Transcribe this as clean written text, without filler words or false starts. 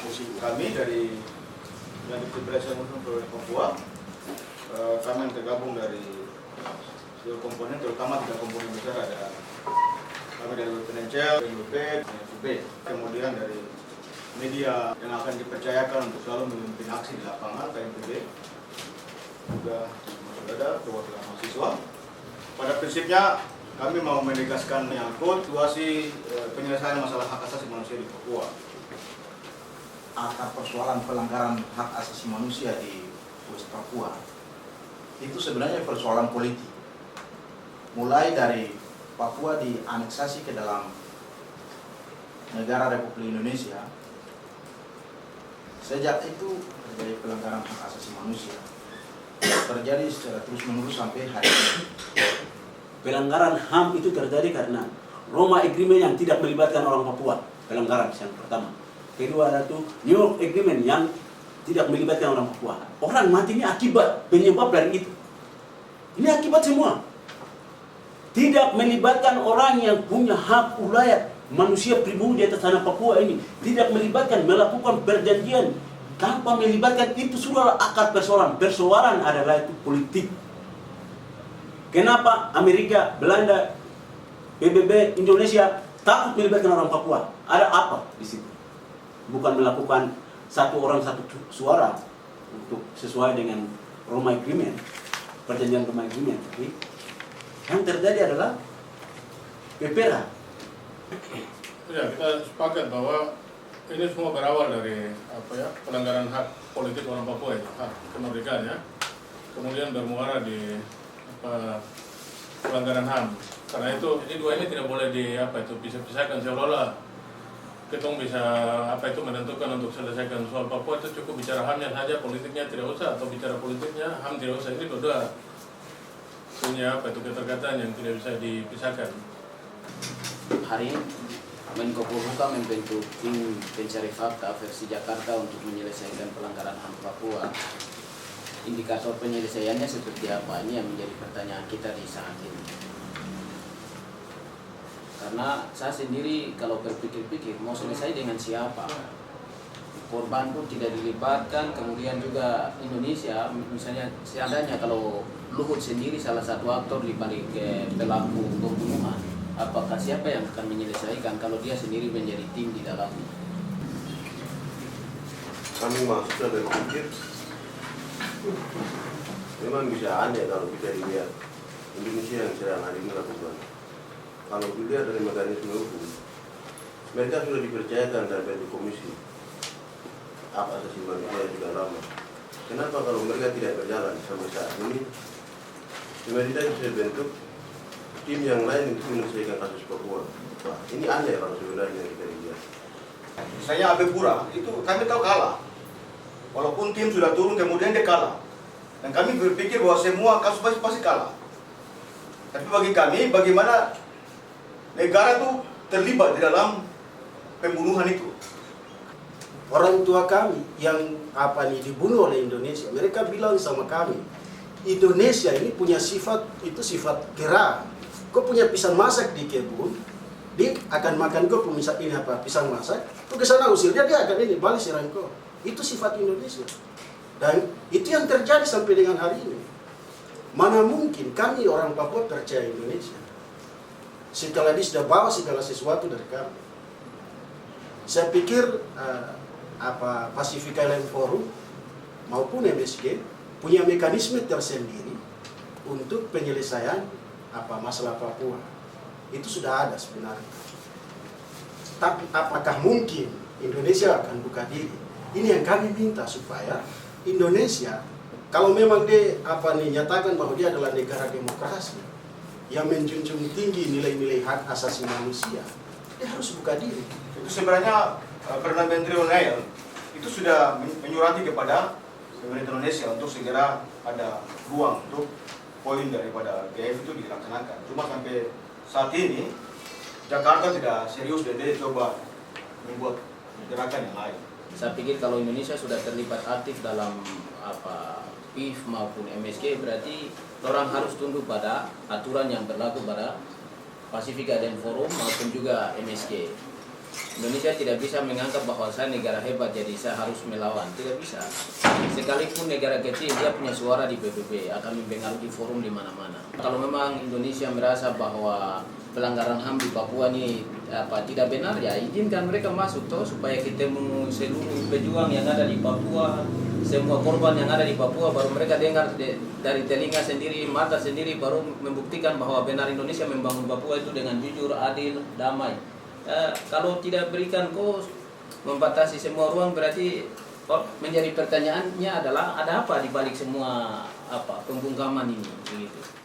posisi kami dari yang Federasi Muslim Papua, kami yang tergabung dari dua komponen, terutama 3 komponen besar, ada kami dari PNCL, PNUP, PNSUB, kemudian dari media yang akan dipercayakan untuk selalu memimpin aksi di lapangan, KMPB, juga ada perwakilan mahasiswa. Pada prinsipnya kami mau menegaskan menyangkut situasi penyelesaian masalah hak asasi manusia di Papua. Akar persoalan pelanggaran hak asasi manusia di West Papua itu sebenarnya persoalan politik. Mulai dari Papua dianeksasi ke dalam negara Republik Indonesia, sejak itu terjadi pelanggaran hak asasi manusia, terjadi secara terus-menerus sampai hari ini. Pelanggaran HAM itu terjadi karena Roma Agreement yang tidak melibatkan orang Papua, pelanggaran yang pertama. Kedua itu New York Agreement yang tidak melibatkan orang Papua. Orang mati ini akibat, penyebab dari itu. Ini akibat semua. Tidak melibatkan orang yang punya hak ulayat manusia pribumi di atas tanah Papua ini. Tidak melibatkan, melakukan perjanjian tanpa melibatkan, itu sudah akar persoalan. Persoalan adalah itu politik. Kenapa Amerika, Belanda, PBB, Indonesia takut melibatkan orang Papua? Ada apa di situ? Bukan melakukan satu orang satu suara untuk sesuai dengan Roma Agreement, perjanjian Roma Agreement. Tapi yang terjadi adalah PPRA. Ya, kita sepakat bahwa ini semua berawal dari pelanggaran hak politik orang Papua, hak kemerdekaan ya. Kemudian bermuara di pelanggaran HAM. Karena itu ini dua ini tidak boleh pisah-pisahkan, seolah-olah ketong bisa menentukan untuk selesaikan soal Papua itu cukup bicara HAM-nya saja, politiknya tidak usah, atau bicara politiknya HAM tidak usah. Ini dua punya keterkaitan yang tidak bisa dipisahkan. Hari ini Menko Polhukam membentuk tim pencari fakta versi Jakarta untuk menyelesaikan pelanggaran HAM Papua. Indikator penyelesaiannya seperti apa, ini yang menjadi pertanyaan kita di saat ini. Karena saya sendiri kalau berpikir-pikir mau selesai dengan siapa, korban pun tidak dilibatkan, kemudian juga Indonesia misalnya seandainya kalau Luhut sendiri salah satu aktor di balik pelaku pembunuhan, apakah siapa yang akan menyelesaikan kalau dia sendiri menjadi tim di dalamnya? Kami sudah berpikir memang bisa aneh kalau kita lihat Indonesia yang sedang hari ini lakukan. Kalau dilihat dari mekanisme hukum, mereka sudah dipercayakan dan bentuk komisi hak asasi manusia sudah lama. Kenapa kalau mereka tidak berjalan sampai saat ini? Sebenarnya bisa bentuk tim yang lain untuk menyelesaikan kasus Papua. Wah, ini aneh kalau sebenarnya kita lihat. Misalnya Abe Pura, itu kami tahu kalah. Walaupun tim sudah turun, kemudian dia kalah. Dan kami berpikir bahwa semua kasus pasti kalah. Tapi bagi kami, bagaimana negara itu terlibat di dalam pembunuhan itu. Orang tua kami yang dibunuh oleh Indonesia, mereka bilang sama kami, Indonesia ini punya sifat kera. Kau punya pisang masak di kebun, dia akan makan kau pisang masak, kau ke sana usir dia akan balik serang kau. Itu sifat Indonesia. Dan itu yang terjadi sampai dengan hari ini. Mana mungkin kami orang Papua percaya Indonesia setelah dia sudah bawa segala sesuatu dari kami. Saya pikir Pacific Island Forum maupun MSG punya mekanisme tersendiri untuk penyelesaian masalah Papua. Itu sudah ada sebenarnya. Tapi apakah mungkin Indonesia akan buka diri? Ini yang kami minta, supaya Indonesia kalau memang dia nyatakan bahwa dia adalah negara demokrasi yang menjunjung tinggi nilai-nilai hak asasi manusia, dia harus buka diri. Itu sebenarnya Perdana Menteri O'Neill itu sudah menyurati kepada pemerintah Indonesia untuk segera ada ruang untuk poin daripada GF itu dilaksanakan. Cuma sampai saat ini Jakarta tidak serius dan dia coba membuat gerakan yang lain. Saya pikir kalau Indonesia sudah terlibat aktif dalam PIF maupun MSG, berarti orang harus tunduk pada aturan yang berlaku pada Pacific Island Forum maupun juga MSG. Indonesia tidak bisa menganggap bahwa saya negara hebat jadi saya harus melawan, tidak bisa. Sekalipun negara kecil dia punya suara di PBB, akan mempengaruhi forum di mana-mana. Kalau memang Indonesia merasa bahwa pelanggaran HAM di Papua ini tidak benar, ya izinkan mereka masuk toh supaya ketemu seluruh pejuang yang ada di Papua, semua korban yang ada di Papua, baru mereka dengar dari telinga sendiri, mata sendiri, baru membuktikan bahwa benar Indonesia membangun Papua itu dengan jujur, adil, damai. Kalau tidak berikan kos membatasi semua ruang, berarti menjadi pertanyaannya adalah ada apa di balik semua pembungkaman ini begitu.